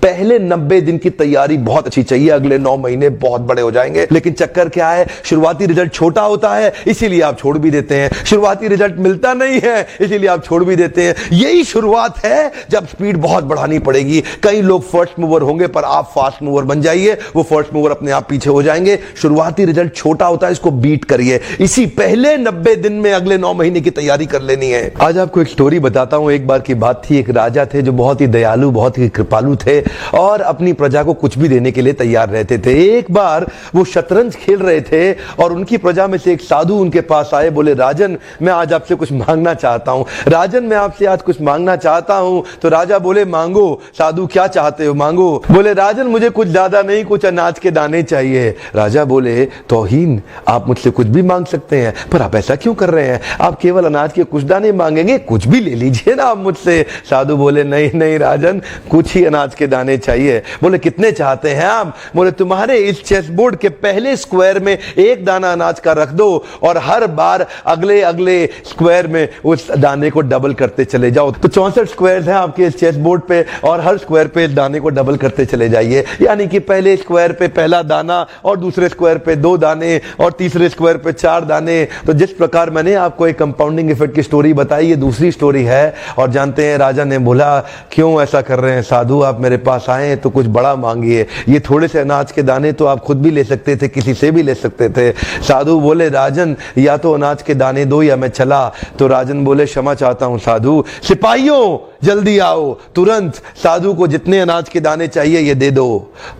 पहले 90 दिन की तैयारी बहुत अच्छी चाहिए, अगले 9 महीने बहुत बड़े हो जाएंगे। लेकिन चक्कर क्या है, शुरुआती रिजल्ट छोटा होता है, इसीलिए आप छोड़ भी देते हैं। शुरुआती रिजल्ट मिलता नहीं है, इसीलिए आप छोड़ भी देते हैं। यही शुरुआत है जब स्पीड बहुत बढ़ानी पड़ेगी। कई लोग फर्स्ट मूवर होंगे, पर आप फास्ट मूवर बन जाइए, वो फर्स्ट मूवर अपने आप पीछे हो जाएंगे। शुरुआती रिजल्ट छोटा होता है, इसको बीट करिए। इसी पहले 90 दिन में अगले 9 महीने की तैयारी कर लेनी है। आज आपको एक स्टोरी बताता हूं। एक बार की बात थी, एक राजा थे जो बहुत ही दयालु, बहुत ही कृपालु थे और अपनी प्रजा को कुछ भी देने के लिए तैयार रहते थे। एक बार वो शतरंज खेल रहे थे और उनकी प्रजा में से एक साधु उनके पास आए। बोले, राजन मैं आज आपसे कुछ मांगना चाहता हूं। राजन मैं आपसे आज कुछ मांगना चाहता हूं। तो राजा बोले, मांगो। साधु, क्या चाहते हो, मांगो। बोले, राजन मुझे कुछ ज्यादा नहीं, कुछ अनाज के दाने चाहिए। राजा बोले, तौहीन, आप मुझसे कुछ भी मांग सकते हैं, पर आप ऐसा क्यों कर रहे हैं? आप केवल अनाज के कुछ दाने मांगेंगे, कुछ भी ले लीजिए ना आप मुझसे। साधु बोले, नहीं नहीं राजन, कुछ ही अनाज के दाने चाहिए। बोले, कितने चाहते हैं आप? बोले, तुम्हारे इस चेस बोर्ड के पहले स्क्वायर में एक दाना अनाज का रख दो और हर बार अगले अगले स्क्वायर में उस दाने को डबल करते चले जाओ। तो 64 स्क्वायर्स हैं आपके इस चेस बोर्ड पे और हर स्क्वायर पे इस दाने को डबल करते चले जाइए। यानी कि पहले स्क्वायर पे पहला दाना और दूसरे स्क्वायर पे 2 दाने और तीसरे स्क्वायर पे 4 दाने। तो जिस प्रकार मैंने आपको एक कंपाउंडिंग इफेक्ट की स्टोरी बताई, ये दूसरी स्टोरी है। और जानते हैं, राजा ने बोला, क्यों ऐसा कर रहे हैं साधु, आप मेरे पास आए तो कुछ बड़ा मांगिए। ये थोड़े से अनाज के दाने तो आप खुद भी ले सकते थे, किसी से भी ले सकते थे। साधु बोले, राजन या तो अनाज के दाने दो या मैं चला। तो राजन बोले, क्षमा चाहता हूं साधु, सिपाहियों जल्दी आओ तुरंत, साधु को जितने अनाज के दाने चाहिए ये दे दो।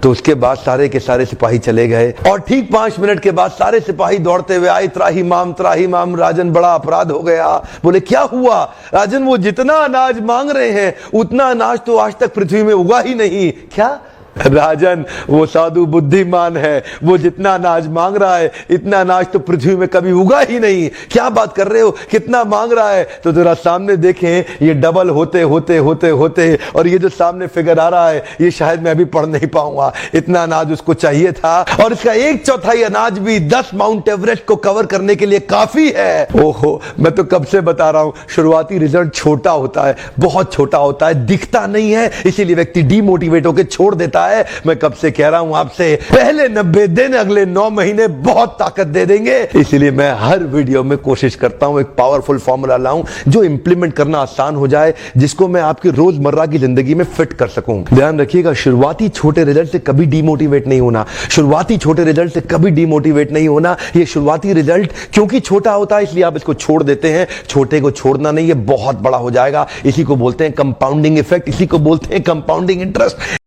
तो उसके बाद सारे के सारे सिपाही चले गए और ठीक 5 मिनट के बाद सारे सिपाही दौड़ते हुए आए, त्राही माम। राजन, बड़ा अपराध हो गया। बोले, क्या हुआ? राजन, वो जितना अनाज मांग रहे हैं उतना अनाज तो आज तक पृथ्वी में उगा ही नहीं। क्या? राजन, वो साधु बुद्धिमान है, वो जितना अनाज मांग रहा है इतना अनाज तो पृथ्वी में कभी उगा ही नहीं। क्या बात कर रहे हो, कितना मांग रहा है? तो जरा सामने देखें, ये डबल होते होते होते होते और ये जो सामने फिगर आ रहा है ये शायद मैं अभी पढ़ नहीं पाऊंगा। इतना अनाज उसको चाहिए था और इसका 1/4 अनाज भी 10 माउंट एवरेस्ट को कवर करने के लिए काफी है। ओहो, मैं तो कब से बता रहा हूं, शुरुआती रिजल्ट छोटा होता है, बहुत छोटा होता है, दिखता नहीं है, इसीलिए व्यक्ति डीमोटिवेट होकर छोड़ देता है। मैं कब से कह रहा हूं आपसे, पहले 90 दिन अगले 9 महीने बहुत ताकत दे देंगे। इसलिए मैं हर वीडियो में कोशिश करता हूं एक पावरफुल फॉर्मूला लाऊं जो इंप्लीमेंट करना आसान हो जाए, जिसको मैं आपकी रोजमर्रा की जिंदगी में फिट कर सकूं। ध्यान रखिएगा, शुरुआती छोटे रिजल्ट से कभी डीमोटिवेट नहीं होना। शुरुआती छोटे रिजल्ट से कभी डीमोटिवेट नहीं होना। ये शुरुआती रिजल्ट क्योंकि छोटा होता है इसलिए आप इसको छोड़ देते हैं। छोटे को छोड़ना नहीं, ये बहुत बड़ा हो जाएगा। इसी को बोलते हैं कंपाउंडिंग इफेक्ट, इसी को बोलते हैं कंपाउंडिंग इंटरेस्ट।